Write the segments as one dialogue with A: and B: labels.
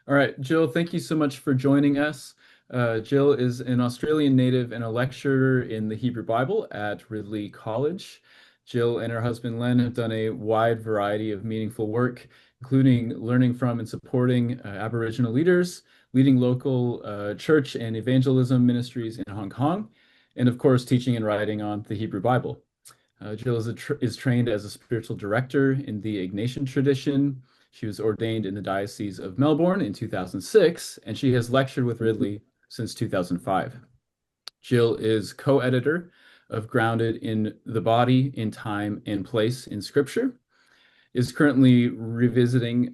A: All right, Jill, thank you so much for joining us. Jill is an Australian native and a lecturer in the Hebrew Bible at Ridley College. Jill and her husband Len have done a wide variety of meaningful work, including learning from and supporting Aboriginal leaders, leading local church and evangelism ministries in Hong Kong, and of course, teaching and writing on the Hebrew Bible. Jill is trained as a spiritual director in the Ignatian tradition. She was ordained in the Diocese of Melbourne in 2006, and she has lectured with Ridley since 2005. Jill is co-editor of Grounded in the Body, in Time and Place in Scripture, is currently revising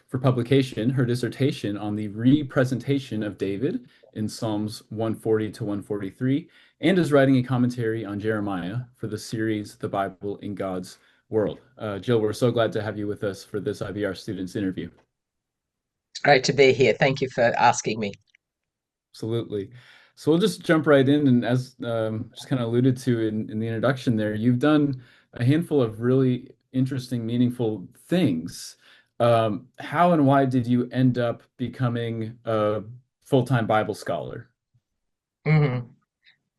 A: for publication her dissertation on the representation of David in Psalms 140 to 143, and is writing a commentary on Jeremiah for the series The Bible in God's World. Jill, we're so glad to have you with us for this IBR Students interview.
B: Great to be here. Thank you for asking me.
A: Absolutely. So we'll just jump right in. And as just kind of alluded to in the introduction there, you've done a handful of really interesting, meaningful things. How and why did you end up becoming a full-time Bible scholar?
B: hmm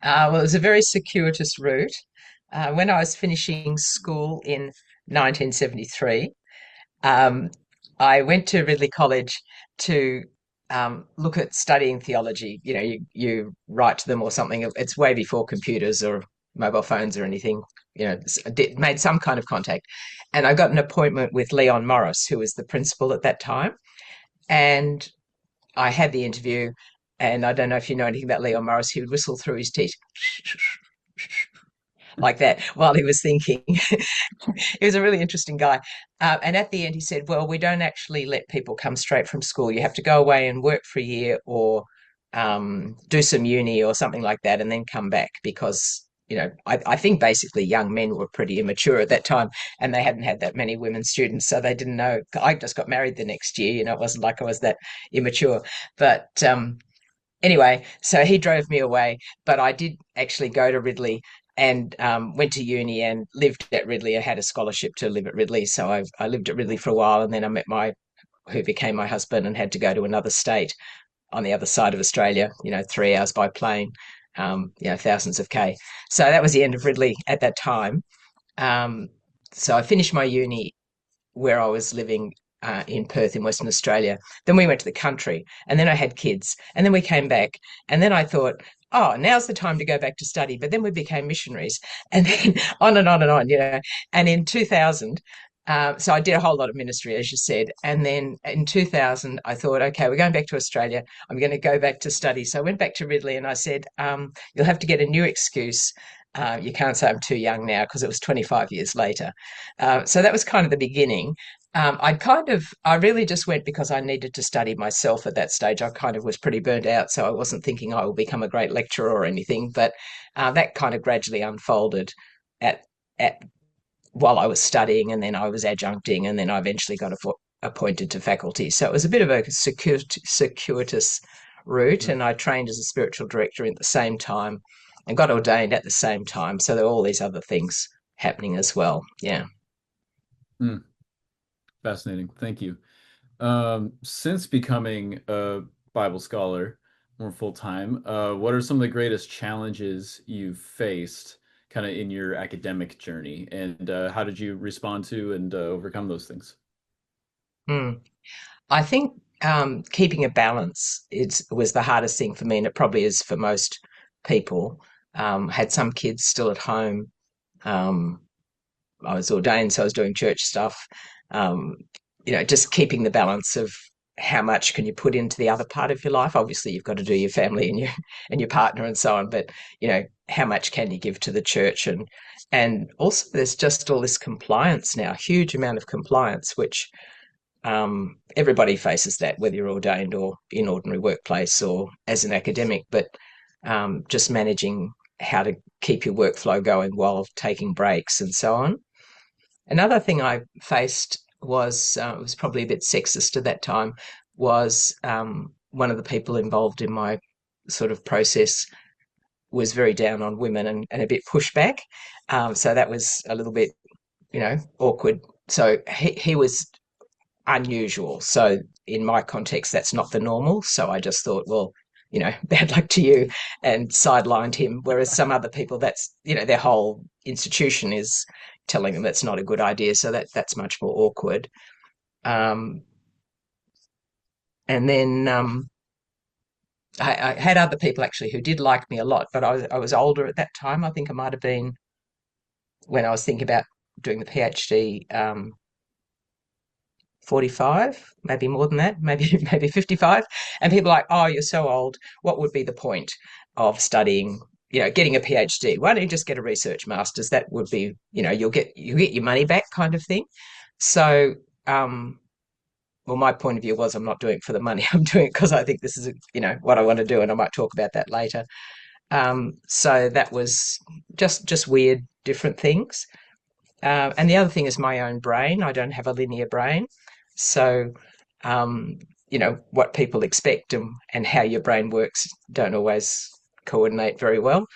B: well, it was a very circuitous route. When I was finishing school in 1973, um, I went to Ridley College to look at studying theology. You know, you write to them or something. It's way before computers or mobile phones or anything. You know, made some kind of contact. And I got an appointment with Leon Morris, who was the principal at that time. And I had the interview, and I don't know if you know anything about Leon Morris. He would whistle through his teeth like that while he was thinking. He was a really interesting guy. And at the end, he said, "Well, we don't actually let people come straight from school. You have to go away and work for a year or do some uni or something like that, and then come back because." I think basically young men were pretty immature at that time and they hadn't had that many women students. So they didn't know. I just got married the next year. It wasn't like I was that immature. But anyway, so he drove me away, but I did actually go to Ridley and went to uni and lived at Ridley. I had a scholarship to live at Ridley, so I lived at Ridley for a while, and then I met my who became my husband and had to go to another state on the other side of Australia. 3 hours by plane. Thousands of k. So that was the end of Ridley at that time. Um, so I finished my uni where I was living in Perth in Western Australia. Then we went to the country, and then I had kids, and then we came back, and then I thought, oh, now's the time to go back to study. But then we became missionaries, and then on and on and on. And in 2000, so I did a whole lot of ministry, as you said. And then in 2000, I thought, okay, we're going back to Australia. I'm going to go back to study. So I went back to Ridley and I said, you'll have to get a new excuse. You can't say I'm too young now because it was 25 years later. So that was kind of the beginning. I really just went because I needed to study myself at that stage. I kind of was pretty burnt out, so I wasn't thinking I will become a great lecturer or anything. But that kind of gradually unfolded at at while I was studying, and then I was adjuncting, and then I eventually got appointed to faculty. So it was a bit of a circuitous route,
A: Mm,
B: and I trained as a spiritual director at the same time, and got ordained at the same time. So there were all these other things happening as well. Yeah.
A: mm, fascinating. Thank you. Since becoming a Bible scholar more full time, what are some of the greatest challenges you've faced kind of in your academic journey, and how did you respond to and overcome those things?
B: Mm. I think keeping a balance was the hardest thing for me, and it probably is for most people. Had some kids still at home. Um, I was ordained, so I was doing church stuff. Um, just keeping the balance of how much can you put into the other part of your life. Obviously, you've got to do your family and your partner and so on, but how much can you give to the church and also there's just all this compliance now, huge amount of compliance, which everybody faces that, whether you're ordained or in ordinary workplace or as an academic, but just managing how to keep your workflow going while taking breaks and so on. Another thing I faced was it was probably a bit sexist at that time. Was one of the people involved in my sort of process was very down on women and a bit pushback. So that was a little bit, awkward. So he was unusual. So in my context, that's not the normal. So I just thought, well, bad luck to you, and sidelined him. Whereas some other people, that's, their whole institution is telling them that's not a good idea. So that's much more awkward. Um, and then I had other people actually who did like me a lot, but I was older at that time. I think I might have been, when I was thinking about doing the PhD, 45, maybe more than that, maybe maybe 55. And people are like, oh, you're so old. What would be the point of studying, getting a PhD? Why don't you just get a research master's? That would be, you'll get your money back, kind of thing. So, well, my point of view was, I'm not doing it for the money. I'm doing it because I think this is, what I want to do, and I might talk about that later. So that was just weird, different things. And the other thing is my own brain. I don't have a linear brain. So, um, what people expect, and how your brain works don't always coordinate very well.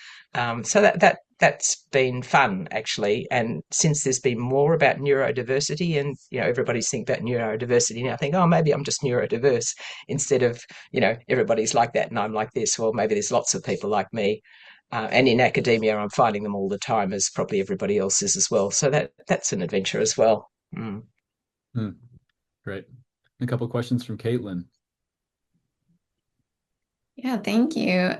B: So that's been fun, actually. And since there's been more about neurodiversity, and everybody's thinking about neurodiversity now, I think, oh, maybe I'm just neurodiverse, instead of, everybody's like that and I'm like this. Well, maybe there's lots of people like me. And in academia, I'm finding them all the time, as probably everybody else is as well. So that's an adventure as well. Mm.
A: Hmm, great. A couple questions from Caitlin.
C: Yeah, thank you.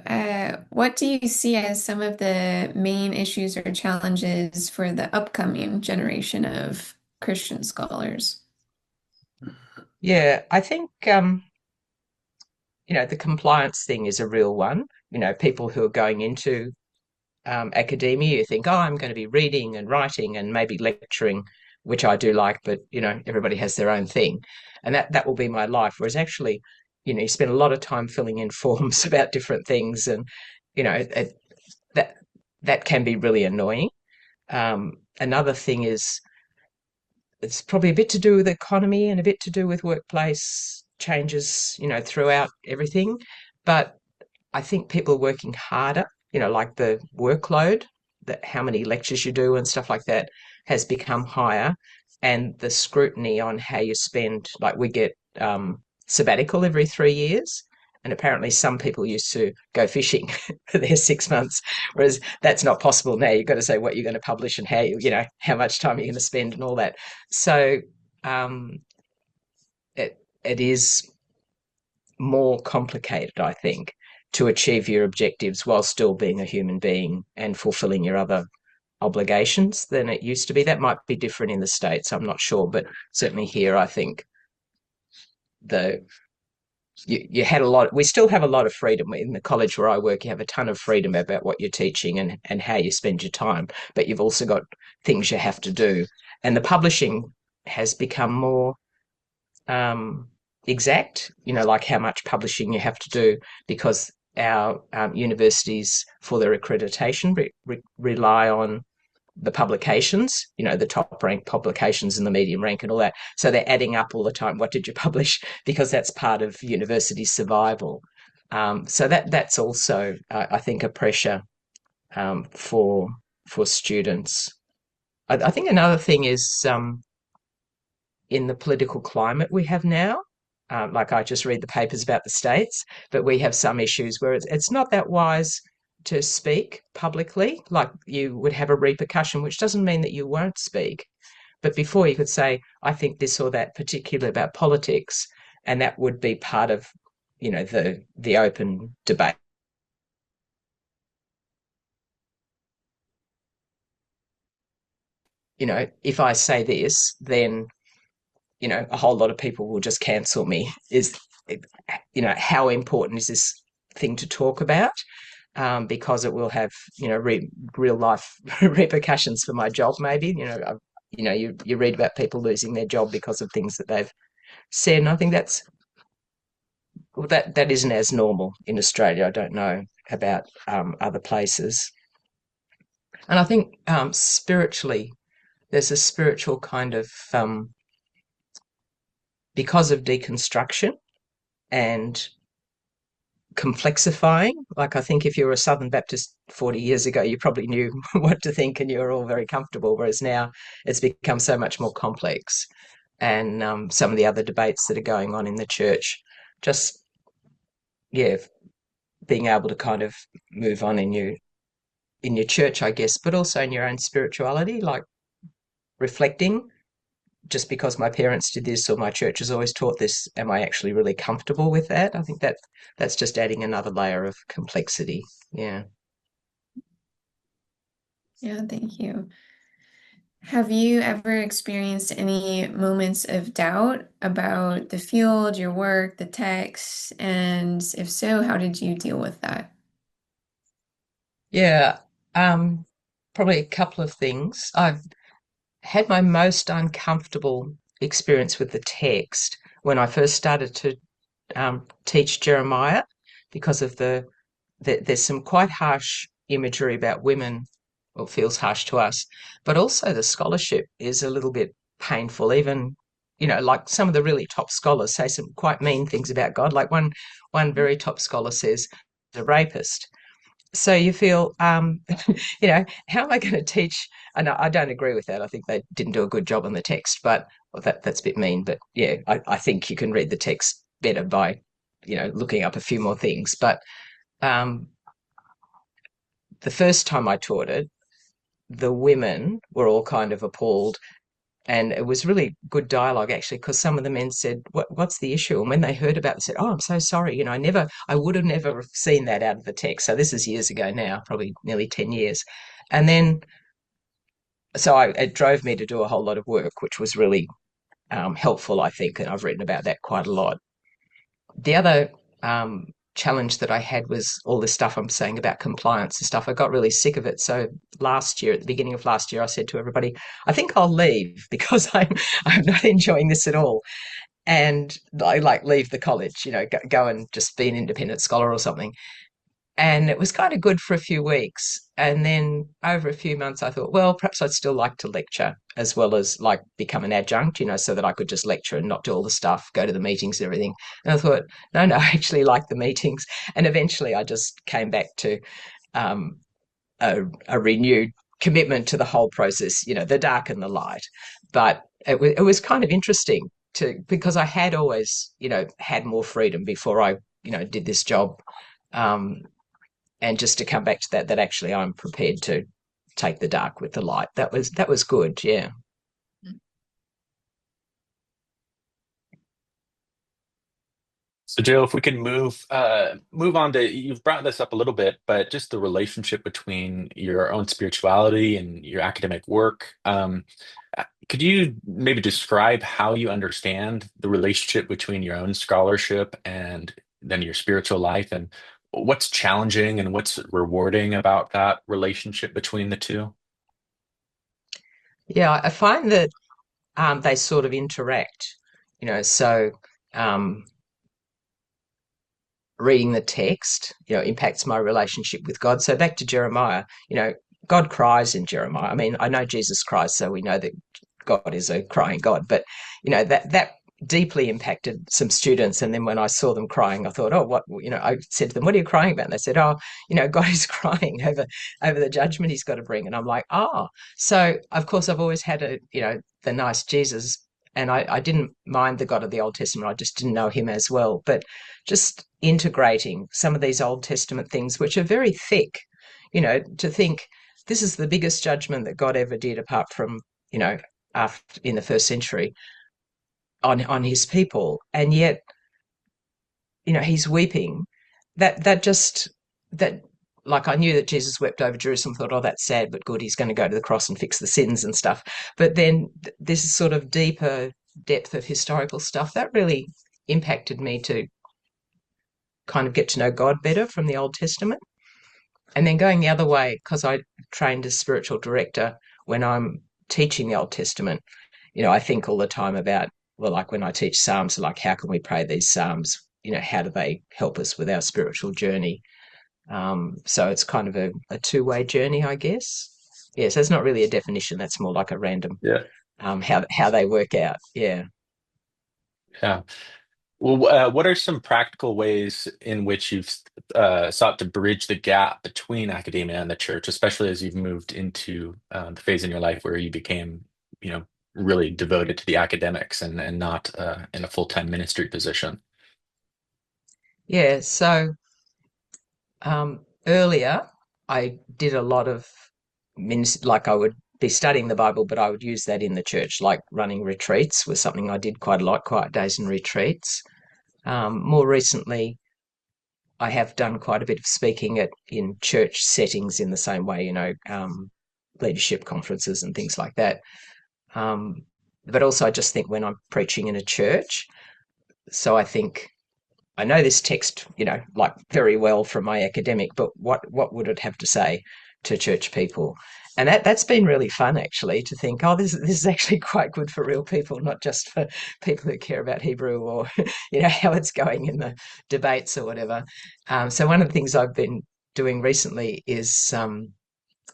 C: What do you see as some of the main issues or challenges for the upcoming generation of Christian scholars?
B: Yeah, I think the compliance thing is a real one. People who are going into academia, you think, oh, I'm going to be reading and writing and maybe lecturing, which I do like, but everybody has their own thing, and that will be my life. Whereas actually, you spend a lot of time filling in forms about different things, and that that can be really annoying. Another thing is, it's probably a bit to do with the economy and a bit to do with workplace changes, throughout everything. But I think people are working harder, like the workload, that how many lectures you do and stuff like that has become higher. And the scrutiny on how you spend, like we get sabbatical every 3 years. And apparently some people used to go fishing for their 6 months, whereas that's not possible now. You've got to say what you're going to publish and how much time you're going to spend and all that. So um, it is more complicated, I think, to achieve your objectives while still being a human being and fulfilling your other obligations than it used to be. That might be different in the States, I'm not sure, but certainly here, I think the you had a lot. We still have a lot of freedom in the college where I work. You have a ton of freedom about what you're teaching and how you spend your time, but you've also got things you have to do. And the publishing has become more um, exact, like how much publishing you have to do, because our universities, for their accreditation, rely on the publications, the top ranked publications and the medium rank and all that. So they're adding up all the time. What did you publish? Because that's part of university survival. So that's also, I think, a pressure for students. I think another thing is, in the political climate we have now. Like I just read the papers about the States, but we have some issues where it's not that wise to speak publicly. Like, you would have a repercussion, which doesn't mean that you won't speak. But before, you could say, I think this or that, particularly about politics, and that would be part of, the open debate. If I say this, then a whole lot of people will just cancel me. How important is this thing to talk about? Because it will have, real life repercussions for my job. Maybe, you read about people losing their job because of things that they've said, and I think that isn't as normal in Australia. I don't know about other places, and I think spiritually, there's a spiritual kind of because of deconstruction and complexifying. Like, I think if you were a Southern Baptist 40 years ago, you probably knew what to think and you were all very comfortable, whereas now it's become so much more complex. and some of the other debates that are going on in the church. Just, yeah, being able to kind of move on in your church, I guess, but also in your own spirituality, like reflecting. Just because my parents did this or my church has always taught this, am I actually really comfortable with that? I think that's just adding another layer of complexity. Yeah.
C: Yeah, thank you. Have you ever experienced any moments of doubt about the field, your work, the text? And if so, how did you deal with that?
B: Yeah. Um, Probably a couple of things. I've had my most uncomfortable experience with the text when I first started to teach Jeremiah because of there's some quite harsh imagery about women, or feels harsh to us, but also the scholarship is a little bit painful. Even, like some of the really top scholars say some quite mean things about God. Like one very top scholar says, "The rapist." So you feel, how am I going to teach? And I don't agree with that. I think they didn't do a good job on the text, but well, that's a bit mean. But yeah, I think you can read the text better by, looking up a few more things. But um, the first time I taught it, the women were all kind of appalled. And it was really good dialogue, actually, because some of the men said, what's the issue? And when they heard about it, they said, oh, I'm so sorry. I would have never seen that out of the text. So this is years ago now, probably nearly 10 years. And then, it drove me to do a whole lot of work, which was really helpful, I think. And I've written about that quite a lot. The other challenge that I had was all this stuff I'm saying about compliance and stuff. I got really sick of it. So last year, at the beginning of last year, I said to everybody, I think I'll leave because I'm not enjoying this at all. And I like leave the college, go and just be an independent scholar or something. And it was kind of good for a few weeks. And then over a few months, I thought, well, perhaps I'd still like to lecture as well as like become an adjunct, so that I could just lecture and not do all the stuff, go to the meetings and everything. And I thought, no, I actually like the meetings. And eventually I just came back to um, a renewed commitment to the whole process, the dark and the light. But it was kind of interesting because I had always, had more freedom before I, did this job. Um, and just to come back to that actually I'm prepared to take the dark with the light. That was good. Yeah.
D: So, Jill, if we can move on to, you've brought this up a little bit, but just the relationship between your own spirituality and your academic work. Could you maybe describe how you understand the relationship between your own scholarship and then your spiritual life, and what's challenging and what's rewarding about that relationship between the two?
B: Yeah, I find that they sort of interact, so um, reading the text, impacts my relationship with God. So back to Jeremiah, God cries in Jeremiah. I mean, I know Jesus cries, so we know that God is a crying God, but that deeply impacted some students. And then when I saw them crying, I thought, oh, what, I said to them, what are you crying about? And they said, oh, God is crying over the judgment he's got to bring. And I'm like, oh, so of course I've always had the nice Jesus, and I didn't mind the God of the Old Testament. I just didn't know him as well. But just integrating some of these Old Testament things, which are very thick, to think this is the biggest judgment that God ever did, apart from, after in the first century on his people, and yet, he's weeping. That like I knew that Jesus wept over Jerusalem, thought, oh, that's sad, but good, he's going to go to the cross and fix the sins and stuff. But then this sort of deeper depth of historical stuff that really impacted me to kind of get to know God better from the Old Testament. And then going the other way, because I trained as spiritual director, when I'm teaching the Old Testament, I think all the time about, well, like when I teach Psalms, like how can we pray these Psalms? How do they help us with our spiritual journey? So it's kind of a two-way journey, I guess. Yeah, so it's not really a definition. That's more like a random
D: Yeah.
B: how they work out. Yeah.
D: Yeah. Well, what are some practical ways in which you've sought to bridge the gap between academia and the church, especially as you've moved into the phase in your life where you became, you know, really devoted to the academics and not in a full-time ministry position.
B: Yeah, so earlier I did a lot of like I would be studying the Bible, but I would use that in the church, like running retreats was something I did quite a lot, quiet days and retreats. More recently, I have done quite a bit of speaking in church settings in the same way, leadership conferences and things like that. Um, but also, I just think when I'm preaching in a church, so I think I know this text, like very well from my academic, but what would it have to say to church people? And that's been really fun actually to think, oh, this is actually quite good for real people, not just for people who care about Hebrew or how it's going in the debates or whatever. So one of the things I've been doing recently is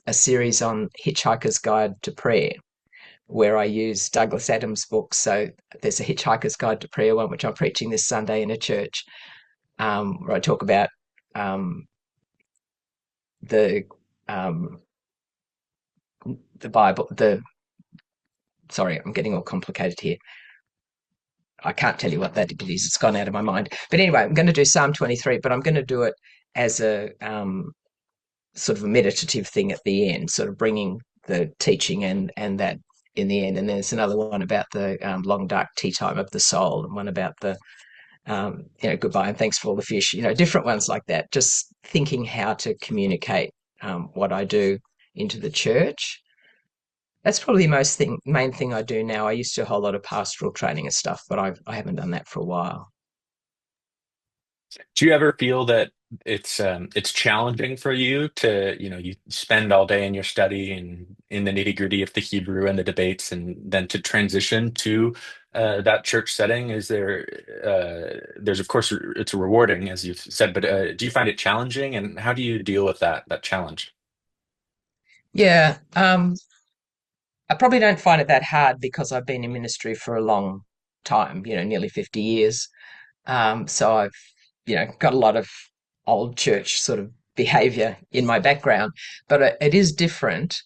B: a series on Hitchhiker's Guide to Prayer, where I use Douglas Adams' books. So there's a Hitchhiker's Guide to Prayer one, which I'm preaching this Sunday in a church, where I talk about the um, the Bible. Sorry, I'm getting all complicated here. I can't tell you what that bit is. It's gone out of my mind. But anyway, I'm going to do Psalm 23, but I'm going to do it as a sort of a meditative thing at the end, sort of bringing the teaching and that in the end. And there's another one about the long dark tea time of the soul, and one about the goodbye and thanks for all the fish, different ones like that. Just thinking how to communicate what I do into the church. That's probably the main thing I do now. I used to do a whole lot of pastoral training and stuff, but I haven't done that for a while.
D: Do you ever feel that it's challenging for you to, you spend all day in your study and in the nitty-gritty of the Hebrew and the debates, and then to transition to that church setting? Is there's of course it's rewarding, as you've said, but do you find it challenging, and how do you deal with that challenge?
B: Yeah, I probably don't find it that hard because I've been in ministry for a long time, nearly 50 years. So I've, got a lot of old church sort of behavior in my background, but it is different.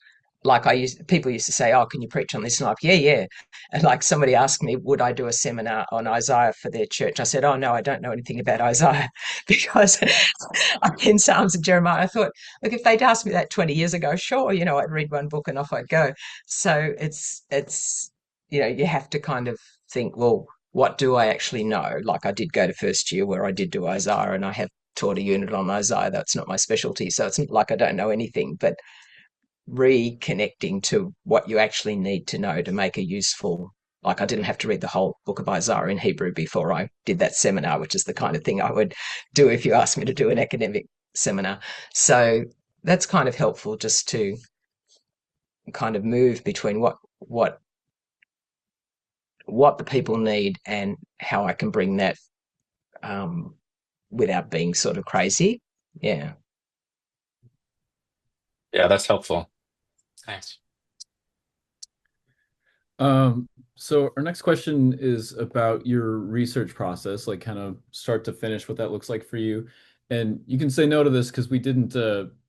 B: Like people used to say, "Oh, can you preach on this?" And I'm like, "Yeah, yeah." And like somebody asked me, would I do a seminar on Isaiah for their church? I said, "Oh no, I don't know anything about Isaiah," because I'm in Psalms and Jeremiah. I thought, look, if they'd asked me that 20 years ago, sure, I'd read one book and off I'd go. So it's you have to kind of think, well, what do I actually know? Like I did go to first year where I did do Isaiah, and I have taught a unit on Isaiah. That's not my specialty. So it's not like I don't know anything, but reconnecting to what you actually need to know to make a useful, like I didn't have to read the whole book of Isaiah in Hebrew before I did that seminar, which is the kind of thing I would do if you asked me to do an academic seminar. So that's kind of helpful just to kind of move between what the people need and how I can bring that um, without being sort of crazy. Yeah.
D: Yeah, that's helpful. Thanks.
A: So our next question is about your research process, like kind of start to finish, what that looks like for you. And you can say no to this because we didn't,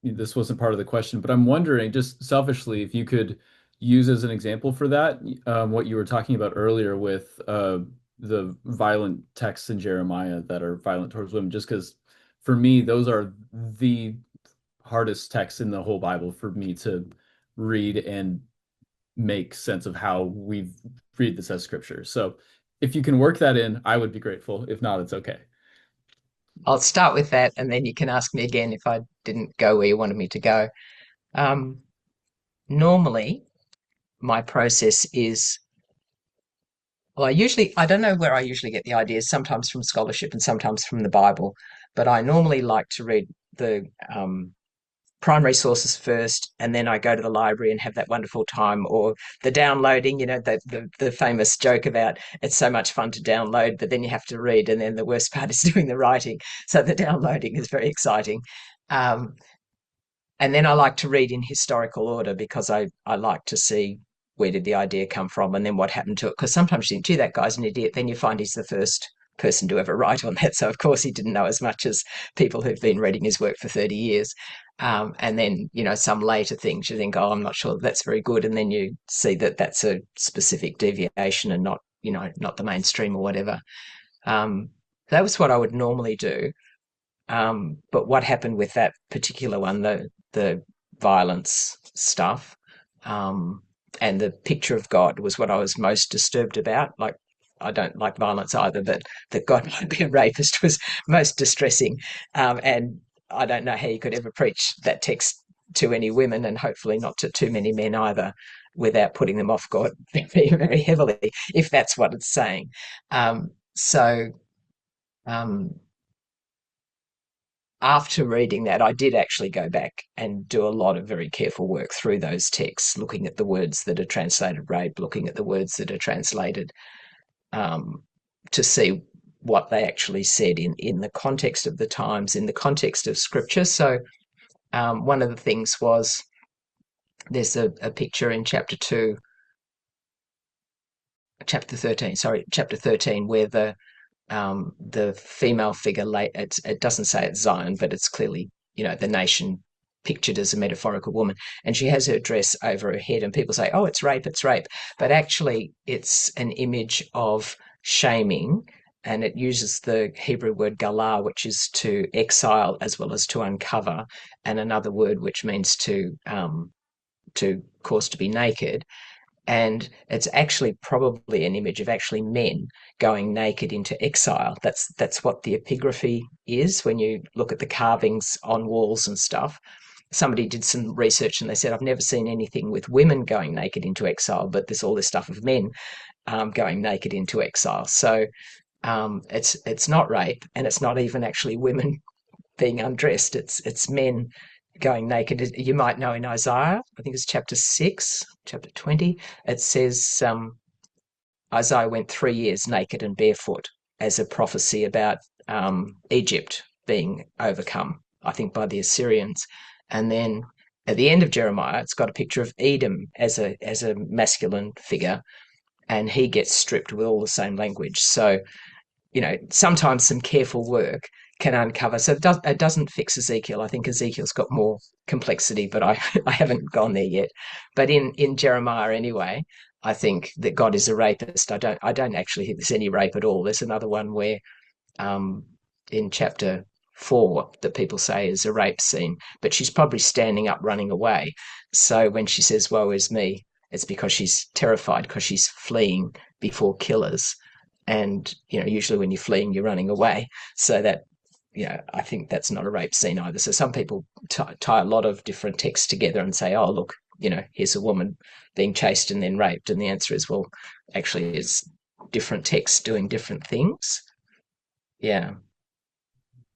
A: this wasn't part of the question, but I'm wondering just selfishly if you could use as an example for that, what you were talking about earlier with the violent texts in Jeremiah that are violent towards women, just because for me, those are the hardest texts in the whole Bible for me to read and make sense of how we read this as scripture. So if you can work that in, I would be grateful. If not, it's okay.
B: I'll start with that and then you can ask me again if I didn't go where you wanted me to go. Um, Normally, my process is, well, I don't know where I usually get the ideas, sometimes from scholarship and sometimes from the Bible, but I normally like to read the primary sources first, and then I go to the library and have that wonderful time, or the downloading, the famous joke about it's so much fun to download, but then you have to read, and then the worst part is doing the writing. So the downloading is very exciting. Um, and then I like to read in historical order because I like to see where did the idea come from and then what happened to it. Because sometimes you think, gee, that guy's an idiot. Then you find he's the first person to ever write on that. So of course he didn't know as much as people who've been reading his work for 30 years. And then, some later things you think, oh, I'm not sure that's very good. And then you see that that's a specific deviation and not, not the mainstream or whatever. That was what I would normally do. But what happened with that particular one, the violence stuff, and the picture of God was what I was most disturbed about. Like, I don't like violence either, but that God might be a rapist was most distressing. And I don't know how you could ever preach that text to any women, and hopefully not to too many men either, without putting them off God very, very heavily, if that's what it's saying. So after reading that, I did actually go back and do a lot of very careful work through those texts, looking at the words that are translated rape, looking at the words that are translated, to see what they actually said in the context of the times, in the context of scripture. So one of the things was there's a picture in chapter 13, where the female figure, it doesn't say it's Zion, but it's clearly, the nation pictured as a metaphorical woman. And she has her dress over her head, and people say, oh, it's rape, it's rape. But actually, it's an image of shaming, and it uses the Hebrew word galah, which is to exile as well as to uncover, and another word which means to cause to be naked. And it's actually probably an image of actually men going naked into exile. That's what the epigraphy is when you look at the carvings on walls and stuff. Somebody did some research and they said, I've never seen anything with women going naked into exile, but there's all this stuff of men going naked into exile. So it's not rape, and it's not even actually women being undressed. It's men going naked. You might know in Isaiah, I think it's chapter 6, chapter 20, it says Isaiah went 3 years naked and barefoot as a prophecy about Egypt being overcome, I think, by the Assyrians. And then at the end of Jeremiah, it's got a picture of Edom as a masculine figure, and he gets stripped with all the same language. So, sometimes some careful work can uncover. So it doesn't fix Ezekiel. I think Ezekiel's got more complexity, but I haven't gone there yet. But in Jeremiah anyway, I think that God is a rapist. I don't actually think there's any rape at all. There's another one where in chapter 4 that people say is a rape scene, but she's probably standing up running away. So when she says, woe is me, it's because she's terrified, because she's fleeing before killers. And, usually when you're fleeing, you're running away. So that, I think that's not a rape scene either. So some people tie a lot of different texts together and say, oh, look, here's a woman being chased and then raped. And the answer is, well, actually it's different texts doing different things. Yeah.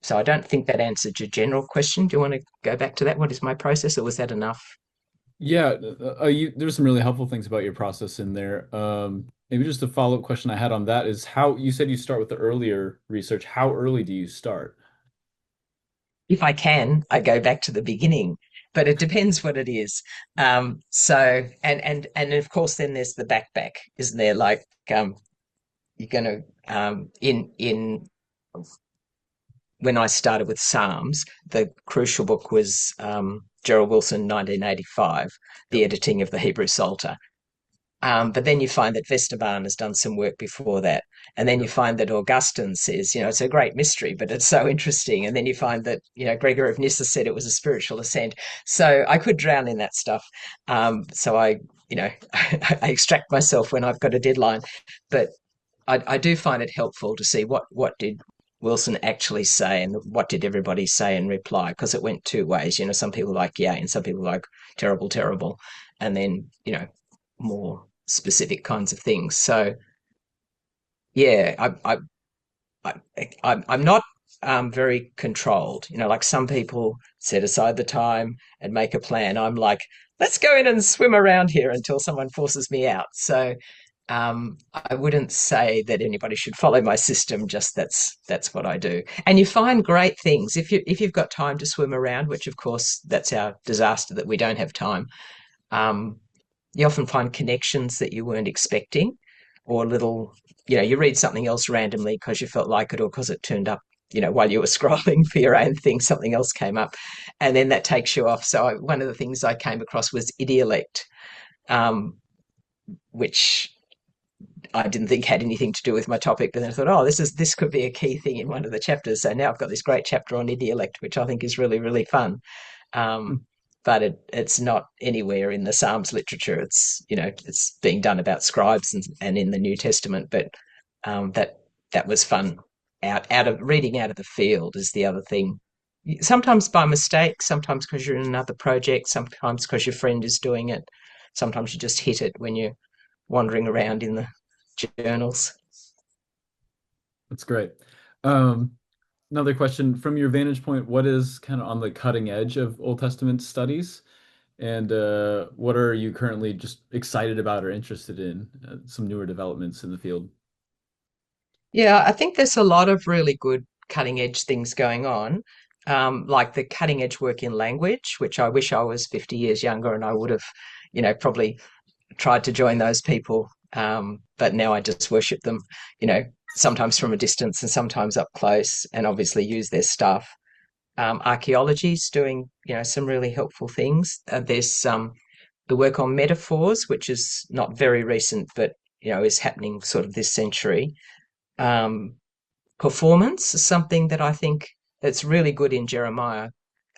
B: So I don't think that answered your general question. Do you want to go back to that? What is my process, or was that enough?
A: Yeah, there's some really helpful things about your process in there. Maybe just a follow-up question I had on that is how you said you start with the earlier research. How early do you start?
B: If I can, I go back to the beginning, but it depends what it is. So and of course, then there's the back, isn't there? Like you're going to in when I started with Psalms, the crucial book was Gerald Wilson, 1985, The Editing of the Hebrew Psalter. But then you find that Vesterban has done some work before that. And then you find that Augustine says, it's a great mystery, but it's so interesting. And then you find that, Gregor of Nyssa said it was a spiritual ascent. So I could drown in that stuff. So I extract myself when I've got a deadline. But I do find it helpful to see what did Wilson actually say and what did everybody say in reply, because it went two ways. Some people like, yeah, and some people like terrible, terrible. And then, more specific kinds of things. So yeah, I'm not very controlled. Like some people set aside the time and make a plan. I'm like, let's go in and swim around here until someone forces me out. So I wouldn't say that anybody should follow my system. Just that's what I do. And you find great things if you've got time to swim around, which of course that's our disaster, that we don't have time. You often find connections that you weren't expecting. or little, you read something else randomly because you felt like it or because it turned up, while you were scrolling for your own thing, something else came up, and then that takes you off. So one of the things I came across was idiolect, um, which I didn't think had anything to do with my topic, but then I thought, oh, this could be a key thing in one of the chapters. So now I've got this great chapter on idiolect, which I think is really, really fun. Um, but it's not anywhere in the Psalms literature. It's being done about scribes and in the New Testament. But that was fun. Out of reading out of the field is the other thing. Sometimes by mistake, sometimes because you're in another project, sometimes because your friend is doing it. Sometimes you just hit it when you're wandering around in the journals.
A: That's great. Um, Another question from your vantage point, what is kind of on the cutting edge of Old Testament studies? And what are you currently just excited about or interested in? Some newer developments in the field.
B: Yeah, I think there's a lot of really good cutting edge things going on, like the cutting edge work in language, which I wish I was 50 years younger and I would have, probably tried to join those people. But now I just worship them, you know, sometimes from a distance and sometimes up close, and obviously use their stuff. Archaeology's doing, some really helpful things. There's the work on metaphors, which is not very recent, but is happening sort of this century. Um, Performance is something that I think that's really good in Jeremiah,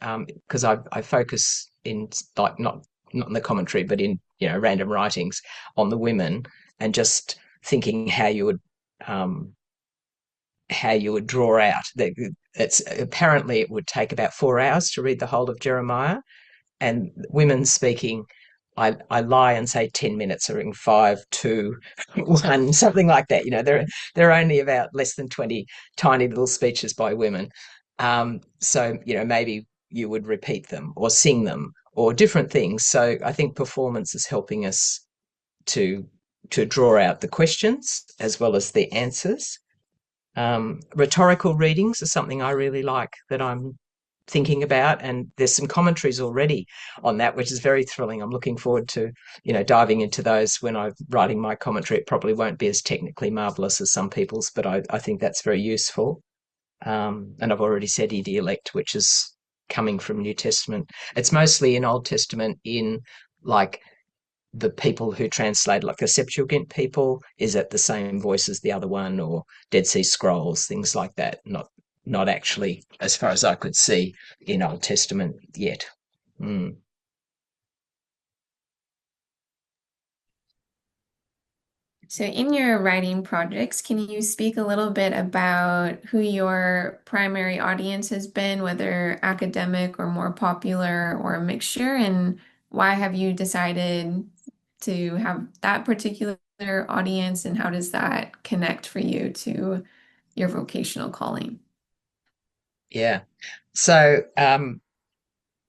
B: because I focus in, like, not in the commentary, but in random writings on the women, and just thinking um, how you would draw out. It's apparently it would take about 4 hours to read the whole of Jeremiah, and women speaking, I lie and say 10 minutes are in 5, 2, 1, something like that. There are only about less than 20 tiny little speeches by women. So, maybe you would repeat them or sing them or different things. So I think performance is helping us to draw out the questions as well as the answers. Rhetorical readings are something I really like that I'm thinking about, and there's some commentaries already on that, which is very thrilling. I'm looking forward to, diving into those when I'm writing my commentary. It probably won't be as technically marvelous as some people's, but I think that's very useful. And I've already said idiolect, which is coming from New Testament. It's mostly in Old Testament in, like, the people who translate, like the Septuagint people, is it the same voice as the other one, or Dead Sea Scrolls, things like that. Not actually, as far as I could see, in Old Testament yet. Mm.
C: So, in your writing projects, can you speak a little bit about who your primary audience has been, whether academic or more popular or a mixture, and why have you decided to have that particular audience, and how does that connect for you to your vocational calling?
B: Yeah. So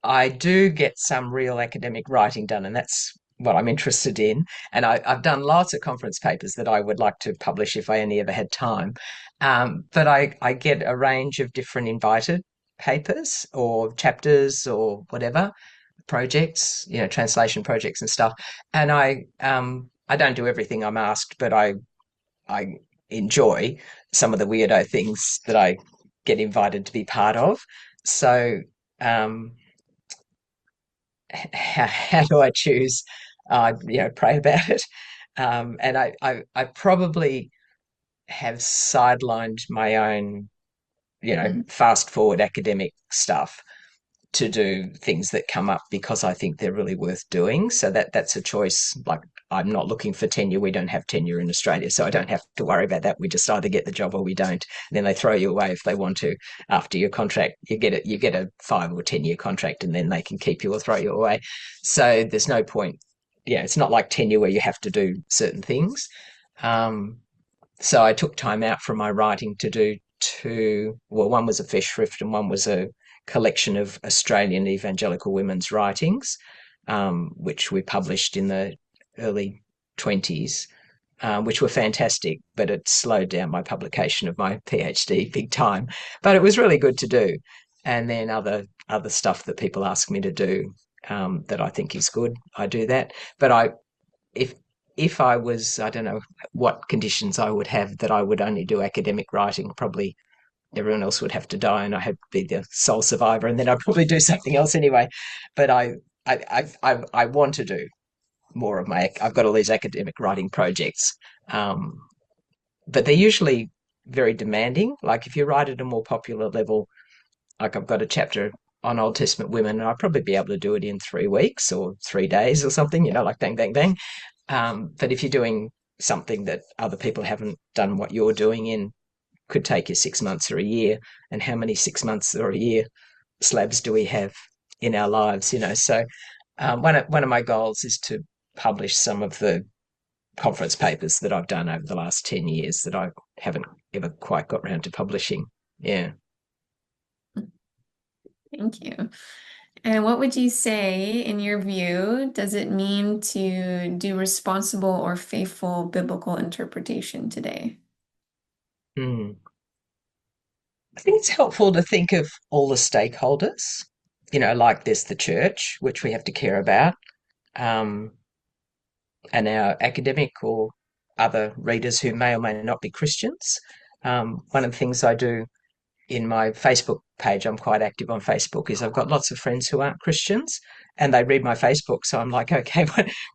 B: I do get some real academic writing done, and that's what I'm interested in. And I've done lots of conference papers that I would like to publish if I only ever had time. But I get a range of different invited papers or chapters or whatever projects, translation projects and stuff. And I don't do everything I'm asked, but I enjoy some of the weirdo things that I get invited to be part of. So um, how do I choose? Pray about it. And I probably have sidelined my own,
C: Mhm.
B: fast forward academic stuff to do things that come up because I think they're really worth doing. So that's a choice. Like, I'm not looking for tenure. We don't have tenure in Australia, so I don't have to worry about that. We just either get the job or we don't. And then they throw you away if they want to. After your contract, you get it. You get a 5 or 10 year contract, and then they can keep you or throw you away. So there's no point. Yeah, it's not like tenure where you have to do certain things. Um, so I took time out from my writing to do two. Well, one was a Festschrift and one was a collection of Australian evangelical women's writings, which we published in the early 20s, which were fantastic, but it slowed down my publication of my PhD big time. But it was really good to do. And then other stuff that people ask me to do, that I think is good, I do that. But if if I was, I don't know what conditions I would have that I would only do academic writing, probably everyone else would have to die and I had to be the sole survivor, and then I'd probably do something else anyway. But I want to do more of my, I've got all these academic writing projects, um, but they're usually very demanding. Like if you write at a more popular level, like I've got a chapter on Old Testament women, and I'd probably be able to do it in 3 weeks or 3 days or something, like bang, bang, bang. But if you're doing something that other people haven't done what you're doing in, could take you 6 months or a year. And how many 6 months or a year slabs do we have in our lives? So one of my goals is to publish some of the conference papers that I've done over the last 10 years that I haven't ever quite got around to publishing. Yeah.
C: Thank you. And what would you say, in your view, does it mean to do responsible or faithful biblical interpretation today?
B: Mm. I think it's helpful to think of all the stakeholders, like there's the church, which we have to care about, um, and our academic or other readers who may or may not be Christians. One of the things I do in my Facebook page, I'm quite active on Facebook, is I've got lots of friends who aren't Christians and they read my Facebook. So I'm like, okay,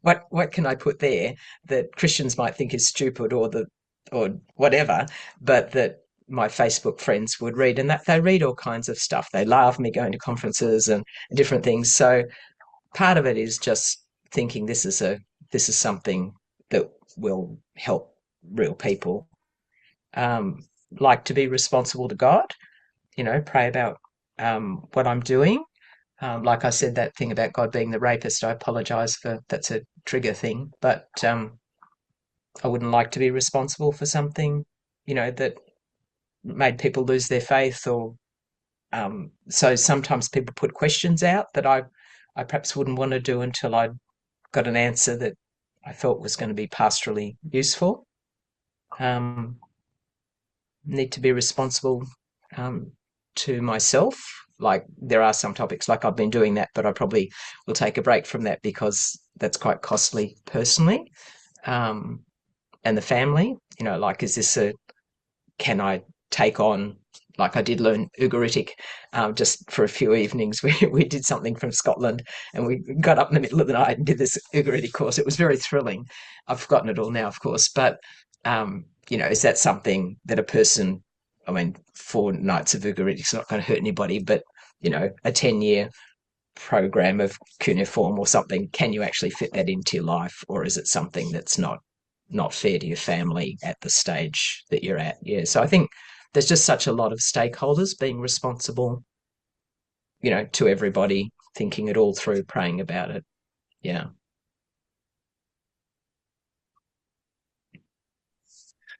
B: what can I put there that Christians might think is stupid or whatever, but that my Facebook friends would read, and that they read all kinds of stuff. They laugh me going to conferences and different things. So part of it is just thinking this is something that will help real people. Um, like to be responsible to God, pray about what I'm doing. Like I said, that thing about God being the rapist, I apologize for that's a trigger thing, but I wouldn't like to be responsible for something, that made people lose their faith or so sometimes people put questions out that I perhaps wouldn't want to do until I'd got an answer that I felt was going to be pastorally useful. Um, need to be responsible um, to myself. Like there are some topics like I've been doing that, but I probably will take a break from that because that's quite costly personally. Um, and the family, like is this can I take on, like I did learn Ugaritic just for a few evenings. We did something from Scotland and we got up in the middle of the night and did this Ugaritic course. It was very thrilling. I've forgotten it all now, of course, but is that something that a person, I mean, 4 nights of Ugaritic is not going to hurt anybody, but a 10-year program of cuneiform or something, can you actually fit that into your life, or is it something that's not fair to your family at the stage that you're at? Yeah. So I think there's just such a lot of stakeholders being responsible, to everybody, thinking it all through, praying about it. Yeah.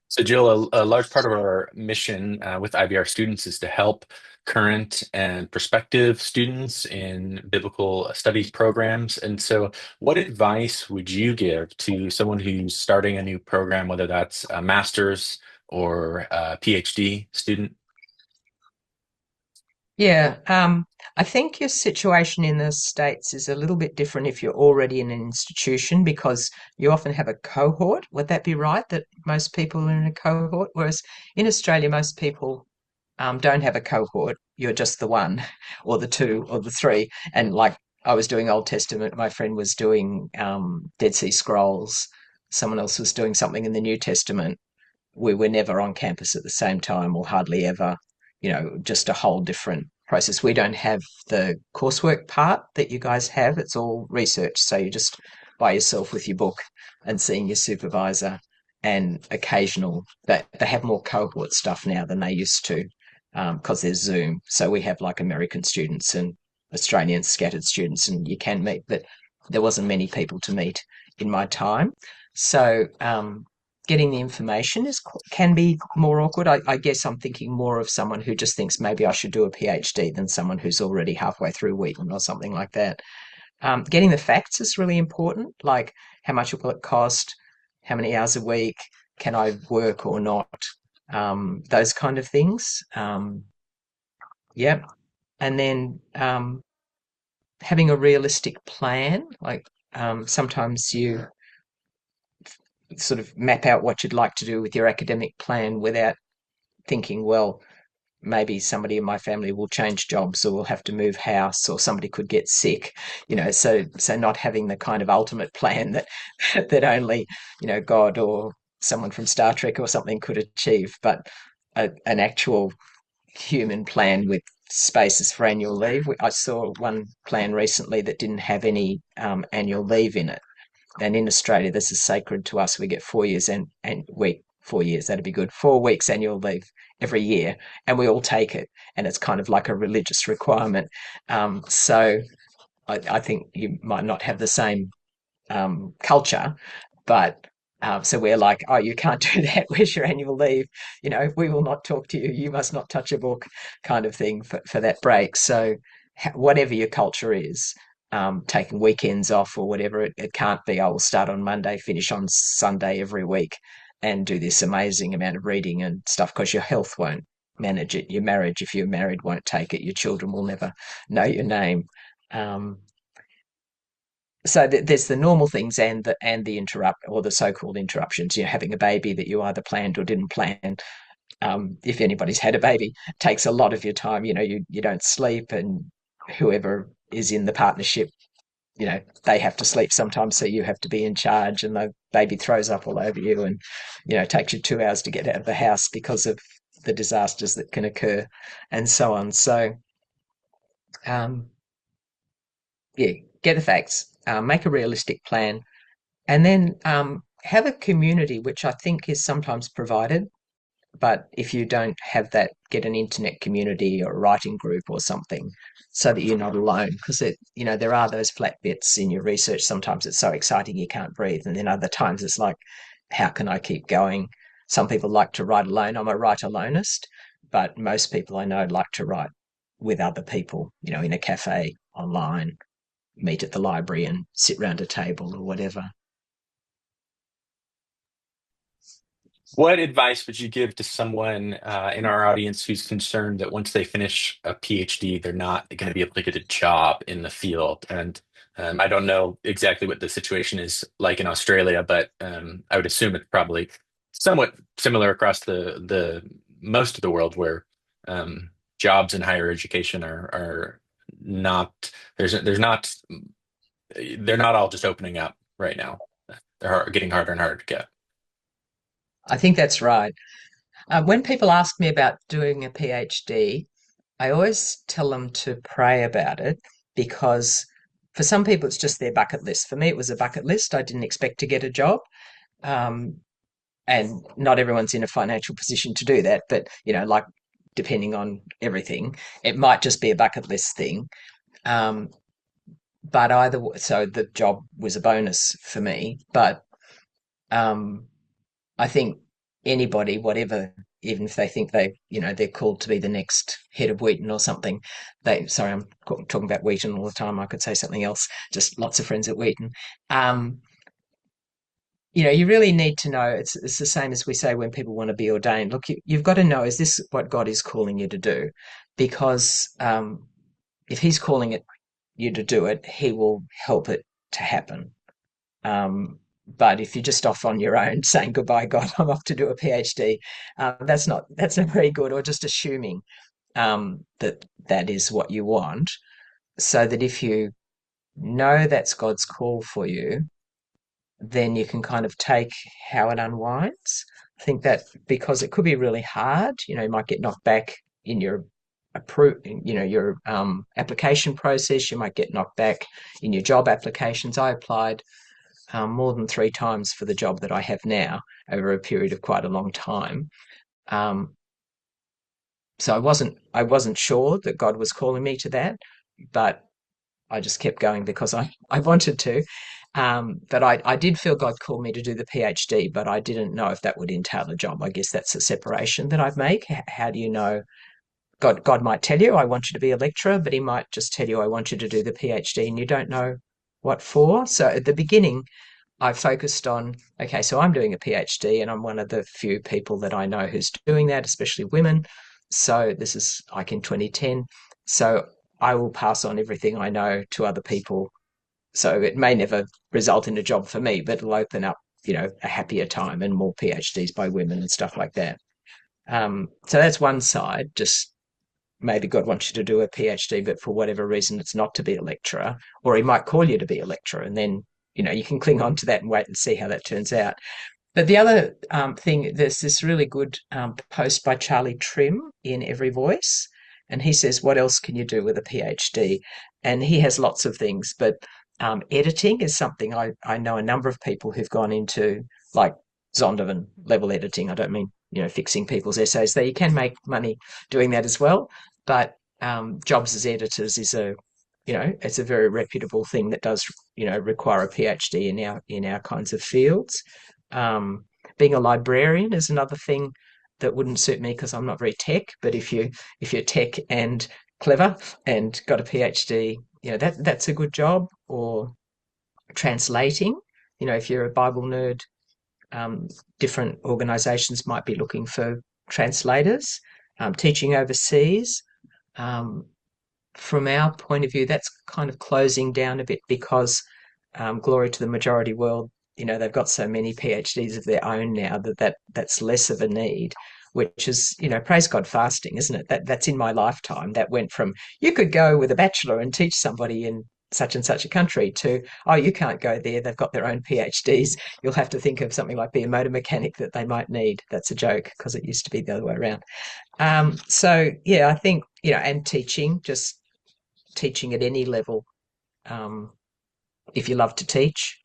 D: So, Jill, a large part of our mission with IBR students is to help current and prospective students in biblical studies programs. And so, what advice would you give to someone who's starting a new program, whether that's a master's or a PhD student?
B: Yeah. I think your situation in the States is a little bit different if you're already in an institution because you often have a cohort. Would that be right? That most people are in a cohort? Whereas in Australia, most people don't have a cohort. You're just the one or the two or the three. And like I was doing Old Testament, my friend was doing Dead Sea Scrolls, someone else was doing something in the New Testament. We were never on campus at the same time or hardly ever, just a whole different process. We don't have the coursework part that you guys have. It's all research. So you're just by yourself with your book and seeing your supervisor and occasional, they have more cohort stuff now than they used to because there's Zoom. So we have like American students and Australian scattered students and you can meet, but there wasn't many people to meet in my time. So getting the information can be more awkward. I guess I'm thinking more of someone who just thinks maybe I should do a PhD than someone who's already halfway through Wheaton or something like that. Getting the facts is really important, like how much will it cost, how many hours a week, can I work or not, those kind of things. Yeah, and then having a realistic plan. Like sometimes you sort of map out what you'd like to do with your academic plan without thinking, well, maybe somebody in my family will change jobs or will have to move house or somebody could get sick, so not having the kind of ultimate plan that that only, God or someone from Star Trek or something could achieve, but an actual human plan with spaces for annual leave. I saw one plan recently that didn't have any annual leave in it. And in Australia, this is sacred to us. We get 4 years and week 4 years, that'd be good. 4 weeks annual leave every year, and we all take it. And it's kind of like a religious requirement. So I think you might not have the same culture, but so we're like, oh, you can't do that. Where's your annual leave? We will not talk to you. You must not touch a book, kind of thing for that break. So whatever your culture is, taking weekends off or whatever, it can't be, I will start on Monday, finish on Sunday every week, and do this amazing amount of reading and stuff, because your health won't manage it. Your marriage, if you're married, won't take it. Your children will never know your name. Um, so there's the normal things and the interrupt or the so-called interruptions. Having a baby that you either planned or didn't plan. If anybody's had a baby, it takes a lot of your time. You don't sleep, and whoever is in the partnership, they have to sleep sometimes, so you have to be in charge, and the baby throws up all over you, and it takes you 2 hours to get out of the house because of the disasters that can occur, and so on. So um, yeah, get the facts, make a realistic plan, and then have a community, which I think is sometimes provided. But if you don't have that, get an internet community or a writing group or something, so that you're not alone. Because there are those flat bits in your research. Sometimes it's so exciting you can't breathe, and then other times it's like, how can I keep going? Some people like to write alone. I'm a write alonist, but most people I know like to write with other people. In a cafe, online, meet at the library, and sit round a table or whatever.
D: What advice would you give to someone in our audience who's concerned that once they finish a PhD, they're not going to be able to get a job in the field? And I don't know exactly what the situation is like in Australia, but I would assume it's probably somewhat similar across the most of the world, where jobs in higher education are not there's not they're not all just opening up right now. They're getting harder and harder to get.
B: I think that's right. When people ask me about doing a PhD, I always tell them to pray about it, because for some people it's just their bucket list. For me, it was a bucket list. I didn't expect to get a job. Um, and not everyone's in a financial position to do that, but like, depending on everything, it might just be a bucket list thing. Um, but so the job was a bonus for me. But um, I think anybody, whatever, even if they think they're called to be the next head of Wheaton or something, sorry, I'm talking about Wheaton all the time. I could say something else. Just lots of friends at Wheaton. Um, you really need to know. It's the same as we say when people want to be ordained. Look, you've got to know, is this what God is calling you to do? Because if He's calling you to do it, He will help it to happen. But if you're just off on your own saying, goodbye, God, I'm off to do a PhD, that's not very good, or just assuming that is what you want. So that if you know that's God's call for you, then you can kind of take how it unwinds. I think that, because it could be really hard, you might get knocked back in your application process. You might get knocked back in your job applications. I applied more than 3 times for the job that I have now over a period of quite a long time. Um, so I wasn't sure that God was calling me to that, but I just kept going because I wanted to. But I did feel God called me to do the PhD, but I didn't know if that would entail a job. I guess that's a separation that I'd make. How do you know? God might tell you, I want you to be a lecturer, but He might just tell you, I want you to do the PhD, and you don't know what for. So at the beginning, I focused on, okay, so I'm doing a PhD, and I'm one of the few people that I know who's doing that, especially women. So this is like in 2010. So I will pass on everything I know to other people. So it may never result in a job for me, but it'll open up a happier time and more PhDs by women and stuff like that. So that's one side, just maybe God wants you to do a PhD, but for whatever reason, it's not to be a lecturer, or he might call you to be a lecturer. And then, you can cling on to that and wait and see how that turns out. But the other thing, there's this really good post by Charlie Trim in Every Voice. And he says, what else can you do with a PhD? And he has lots of things, but editing is something I know a number of people who've gone into, like Zondervan level editing. I don't mean, fixing people's essays. There, you can make money doing that as well. But jobs as editors is it's a very reputable thing that does, require a PhD in our kinds of fields. Um, Being a librarian is another thing that wouldn't suit me because I'm not very tech. But if you're tech and clever and got a PhD, that's a good job. Or translating, if you're a Bible nerd, um, different organisations might be looking for translators. Teaching overseas. Um, from our point of view, that's kind of closing down a bit because glory to the majority world, they've got so many PhDs of their own now that's less of a need, which is, praise God, fasting, isn't it? That's in my lifetime. That went from you could go with a bachelor and teach somebody in such and such a country to, oh, you can't go there. They've got their own PhDs. You'll have to think of something like be a motor mechanic that they might need. That's a joke because it used to be the other way around. So yeah, I think, and teaching, just teaching at any level. Um, if you love to teach,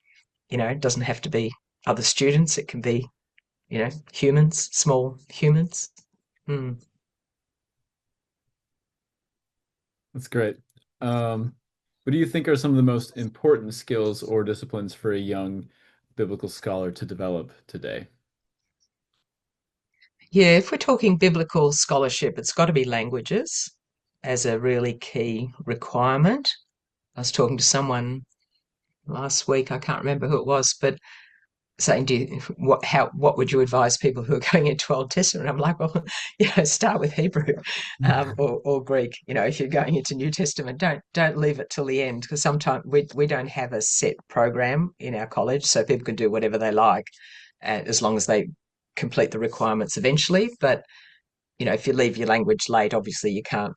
B: it doesn't have to be other students. It can be, humans, small humans. Mm.
A: That's great. What do you think are some of the most important skills or disciplines for a young biblical scholar to develop today?
B: Yeah, if we're talking biblical scholarship, it's got to be languages as a really key requirement. I was talking to someone last week, I can't remember who it was, but saying, what would you advise people who are going into Old Testament? I'm like, well, start with Hebrew, or Greek. If you're going into New Testament, don't leave it till the end, because sometimes we don't have a set program in our college, so people can do whatever they like, as long as they complete the requirements eventually. But if you leave your language late, obviously you can't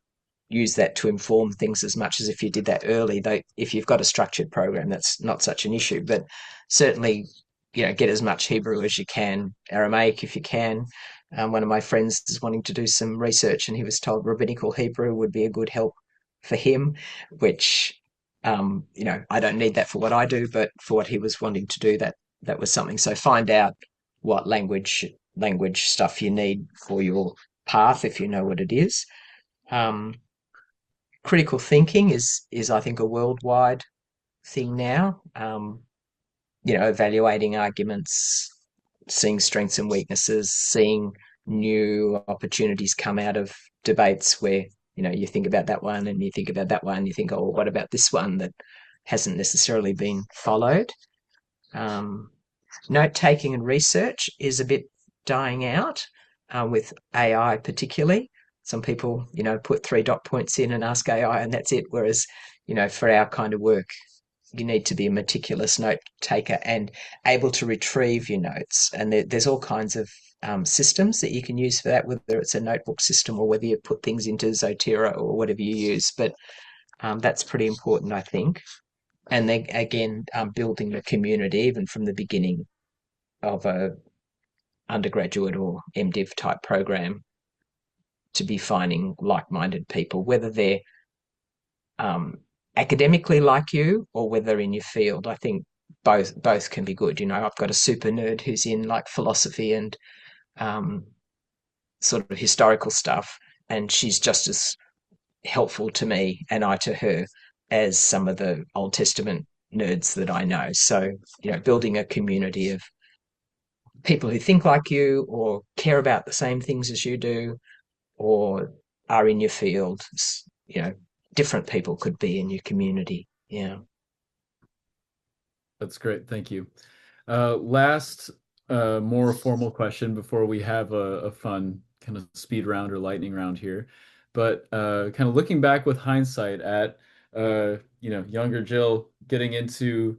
B: use that to inform things as much as if you did that early. Though if you've got a structured program, that's not such an issue. But certainly, get as much Hebrew as you can, Aramaic if you can. One of my friends is wanting to do some research, and he was told rabbinical Hebrew would be a good help for him, which I don't need that for what I do, but for what he was wanting to do, that was something. So find out what language stuff you need for your path if you know what it is. Um, Critical thinking is I think a worldwide thing now. Evaluating arguments, seeing strengths and weaknesses, seeing new opportunities come out of debates where you think about that one and you think about that one, you think, oh, what about this one that hasn't necessarily been followed. Note taking and research is a bit dying out, with AI particularly. Some people, put 3 dot points in and ask AI and that's it. Whereas, for our kind of work, you need to be a meticulous note taker and able to retrieve your notes. And there's all kinds of systems that you can use for that, whether it's a notebook system or whether you put things into Zotero or whatever you use. But that's pretty important, I think. And then again, building the community even from the beginning of a undergraduate or MDiv type program, to be finding like-minded people, whether they're um, academically like you or whether in your field. I think both can be good. I've got a super nerd who's in like philosophy and um, sort of historical stuff, and she's just as helpful to me and I to her as some of the Old Testament nerds that I know. So, building a community of people who think like you or care about the same things as you do or are in your field, different people could be in your community. Yeah.
A: That's great. Thank you. Last, more formal question before we have a fun kind of speed round or lightning round here. But kind of looking back with hindsight at, younger Jill getting into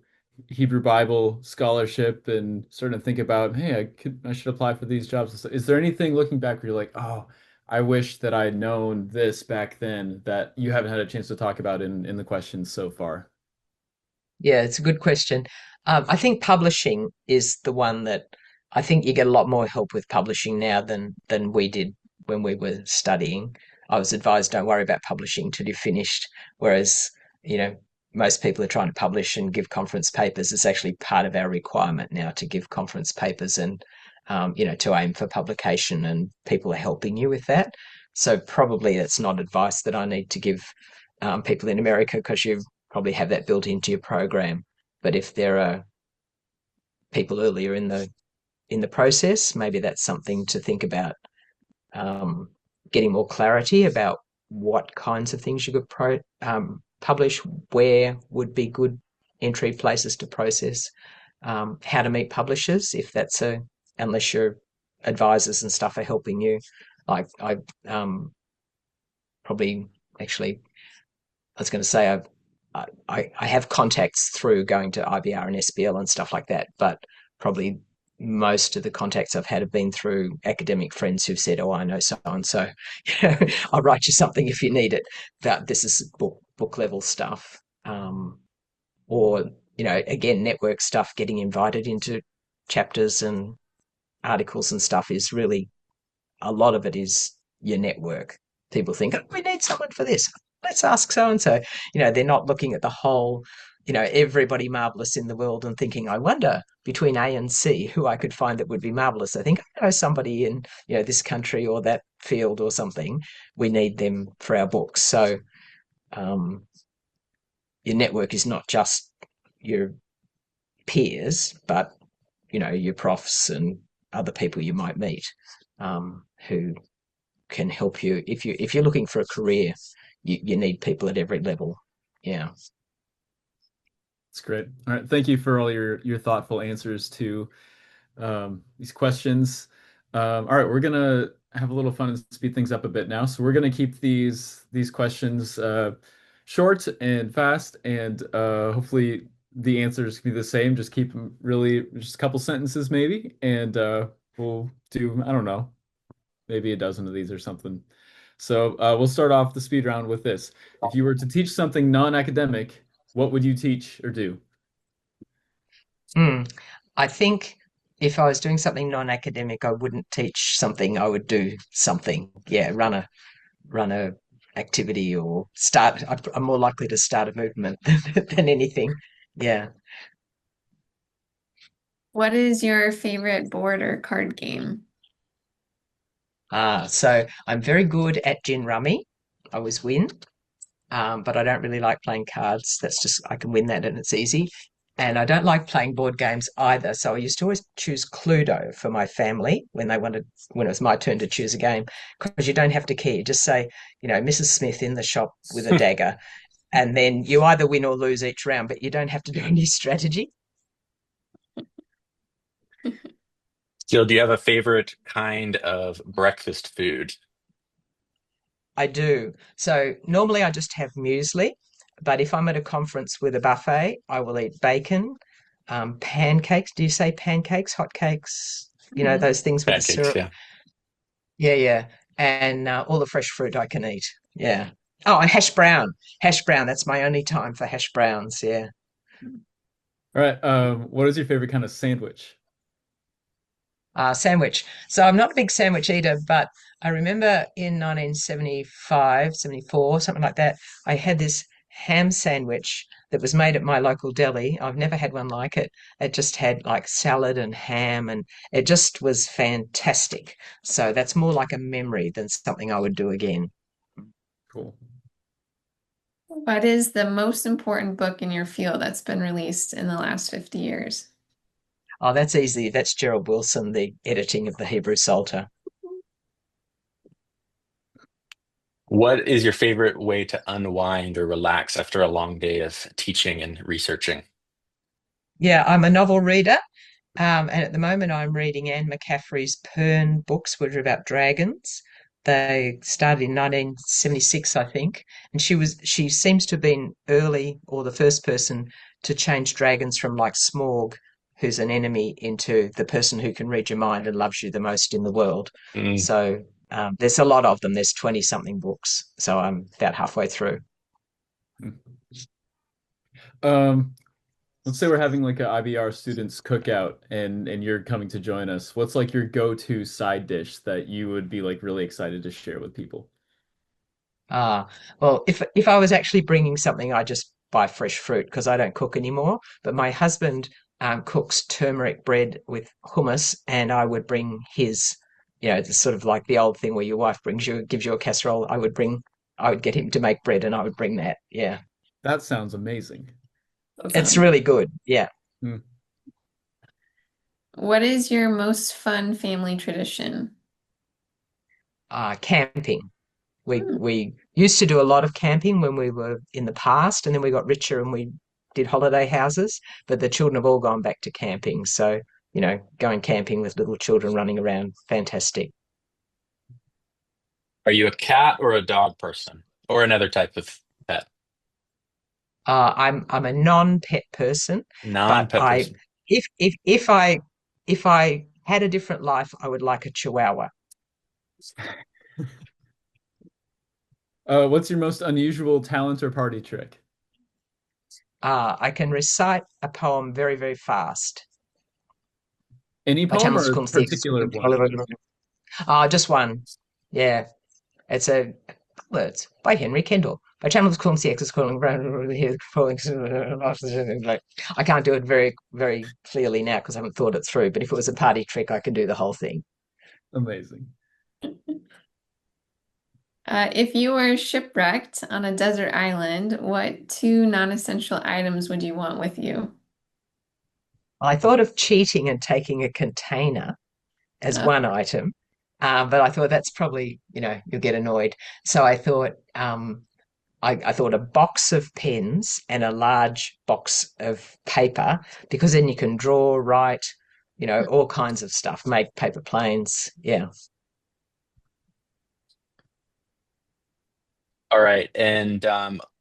A: Hebrew Bible scholarship and starting to think about, hey, I should apply for these jobs. Is there anything looking back where you're like, oh, I wish that I'd known this back then that you haven't had a chance to talk about in the questions so far?
B: Yeah, it's a good question. I think publishing is the one that I think you get a lot more help with publishing now than we did when we were studying. I was advised, don't worry about publishing till you've finished, whereas, you know, most people are trying to publish and give conference papers. It's actually part of our requirement now to give conference papers and, to aim for publication, and people are helping you with that. So probably that's not advice that I need to give people in America, because you probably have that built into your program. But if there are people earlier in the process, maybe that's something to think about. Um, Getting more clarity about what kinds of things you could publish, where would be good entry places to process, how to meet publishers if that's a unless your advisors and stuff are helping you. Like I probably actually I was going to say I have contacts through going to IBR and SBL and stuff like that, but probably most of the contacts I've had have been through academic friends who've said, "Oh, I know so and so. I'll write you something if you need it." That this is book level stuff, or again, network stuff. Getting invited into chapters and articles and stuff is really a lot of it is your network. People think, oh, we need someone for this. Let's ask so and so. They're not looking at the whole, everybody marvelous in the world and thinking, I wonder between A and C who I could find that would be marvelous. I think I know somebody in, this country or that field or something. We need them for our books. So um, your network is not just your peers, but your profs and other people you might meet who can help you if you're looking for a career. You need people at every level. Yeah.
A: It's great. All right. Thank you for all your thoughtful answers to these questions. All right, we're gonna have a little fun and speed things up a bit now. So we're gonna keep these questions short and fast, and hopefully the answers can be the same. Just keep them really just a couple sentences maybe, and we'll do, I don't know, maybe a dozen of these or something. So we'll start off the speed round with this. If you were to teach something non-academic, what would you teach or do?
B: Mm. I think if I was doing something non-academic, I wouldn't teach something. I would do something. Yeah, run a activity or start. I'm more likely to start a movement than anything. Yeah.
C: What is your favorite board or card game?
B: So I'm very good at gin rummy. I always win. But I don't really like playing cards. That's just, I can win that and it's easy. And I don't like playing board games either. So I used to always choose Cluedo for my family when it was my turn to choose a game, because you don't have to key. You just say, Mrs. Smith in the shop with a dagger. And then you either win or lose each round, but you don't have to do any strategy.
D: Jill, do you have a favorite kind of breakfast food?
B: I do. So normally I just have muesli, but if I'm at a conference with a buffet, I will eat bacon, pancakes. Do you say pancakes, hot cakes?
C: Mhm.
B: Those things with the
D: Pancakes,
B: syrup.
D: yeah.
B: Yeah, yeah. And all the fresh fruit I can eat. Yeah. Oh, and hash brown. Hash brown. That's my only time for hash browns. Yeah.
A: All right, what is your favorite kind of sandwich?
B: Sandwich. So I'm not a big sandwich eater, but I remember in 1975, 74, something like that, I had this ham sandwich that was made at my local deli. I've never had one like it. It just had like salad and ham, and it just was fantastic. So that's more like a memory than something I would do again.
A: Cool.
C: What is the most important book in your field that's been released in the last 50 years?
B: Oh, that's easy. That's Gerald Wilson, the editing of the Hebrew Psalter.
D: What is your favorite way to unwind or relax after a long day of teaching and researching?
B: Yeah, I'm a novel reader. And at the moment, I'm reading Anne McCaffrey's Pern books, which are about dragons. They started in 1976, I think, and she seems to have been early or the first person to change dragons from like Smaug, who's an enemy, into the person who can read your mind and loves you the most in the world.
D: Mm.
B: So there's a lot of them. There's 20 something books, so I'm about halfway through.
A: Um, let's say we're having like a IBR students cookout and you're coming to join us. What's like your go-to side dish that you would be like really excited to share with people?
B: Ah, well, if I was actually bringing something, I just buy fresh fruit because I don't cook anymore. But my husband cooks turmeric bread with hummus, and I would bring his, it's sort of like the old thing where your wife gives you a casserole. I would get him to make bread, and I would bring that. Yeah,
A: That sounds amazing.
C: That
B: it's
C: sounds.
B: really good. Yeah.
A: Hmm.
C: What is your most fun family tradition?
B: Camping. We
C: Hmm.
B: we used to do a lot of camping when we were in the past, and then we got richer and we did holiday houses. But the children have all gone back to camping. So, going camping with little children running around, fantastic.
D: Are you a cat or a dog person, or another type of pet?
B: I'm a non-pet person, but
D: Non-pet
B: I
D: person.
B: if I had a different life, I would like a chihuahua.
A: What's your most unusual talent or party trick?
B: I can recite a poem very, very fast.
A: Any
B: By
A: poem
B: Tamil
A: or a
B: Kunsti.
A: particular one?
B: Just one. Yeah. It's a words by Henry Kendall. By Channels calling CX calling like I can't do it very, very clearly now because I haven't thought it through. But if it was a party trick, I could do the whole thing.
A: Amazing.
C: If you were shipwrecked on a desert island, what two non-essential items would you want with you?
B: I thought of cheating and taking a container as
C: Uh,
B: one item, but I thought that's probably, you'll get annoyed. So I thought a box of pens and a large box of paper because then you can draw, write, all kinds of stuff, make paper planes. Yeah.
D: All right. And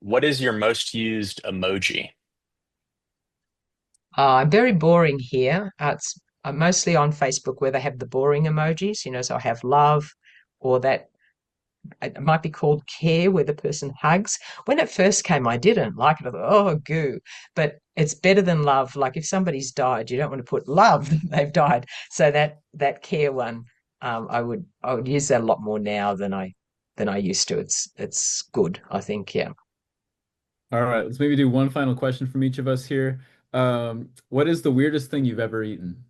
D: what is your most used emoji?
B: I'm very boring here. I'm mostly on Facebook where they have the boring emojis, so I have love or that it might be called care where the person hugs. When it first came, I didn't like it. I thought, oh, goo. But it's better than love. Like if somebody's died, you don't want to put love, they've died. So that care one, I would use that a lot more now than I used to. It's good, I think, yeah.
A: All right, let's maybe do one final question from each of us here. What is the weirdest thing you've ever eaten?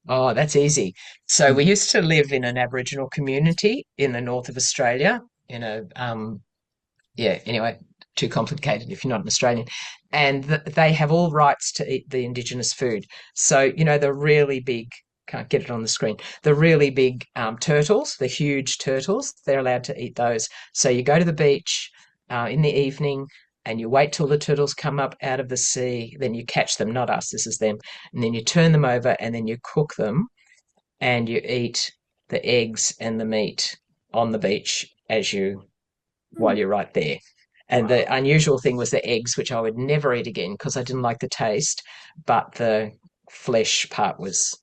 B: Oh, that's easy. So we used to live in an Aboriginal community in the north of Australia, in a yeah, anyway, too complicated if you're not an Australian. And they have all rights to eat the indigenous food. So, the really big, can't get it on the screen, the really big turtles, the huge turtles, they're allowed to eat those. So you go to the beach in the evening and you wait till the turtles come up out of the sea. Then you catch them, not us, this is them. And then you turn them over and then you cook them and you eat the eggs and the meat on the beach while you're right there. And the
A: Wow.
B: unusual thing was the eggs, which I would never eat again because I didn't like the taste, but the flesh part was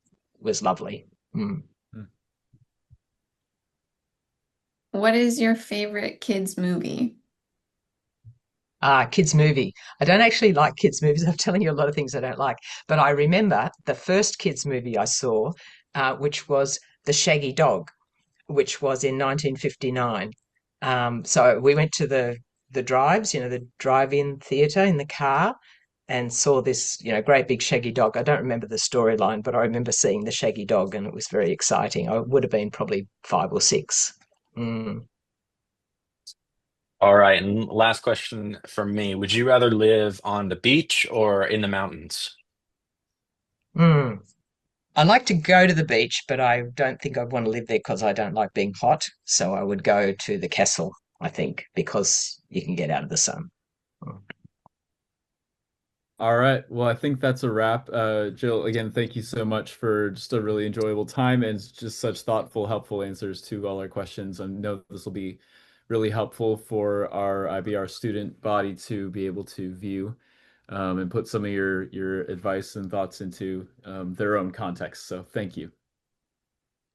B: lovely. Mm.
C: what is your favorite kids movie?
B: Kids movie. I don't actually like kids movies. I'm telling you a lot of things I don't like, but I remember the first kids movie I saw, which was The Shaggy Dog, which was in 1959. So we went to the drives, the drive-in theatre in the car, and saw this, great big shaggy dog. I don't remember the storyline, but I remember seeing the shaggy dog, and it was very exciting. I would have been probably 5 or 6. Mm.
D: All right. And last question from me. Would you rather live on the beach or in the mountains?
B: Mm. I like to go to the beach, but I don't think I'd want to live there because I don't like being hot. So I would go to the castle, I think, because you can get out of the sun. Mm.
A: All right. Well, I think that's a wrap. Jill, again, thank you so much for just a really enjoyable time and just such thoughtful, helpful answers to all our questions. I know this will be really helpful for our IBR student body to be able to view and put some of your advice and thoughts into their own context. So thank you.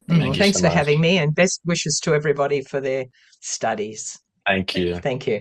B: Well,
D: Thank you
B: thanks
D: so
B: for having
D: much.
B: me, and best wishes to everybody for their studies.
D: Thank you.
B: Thank you.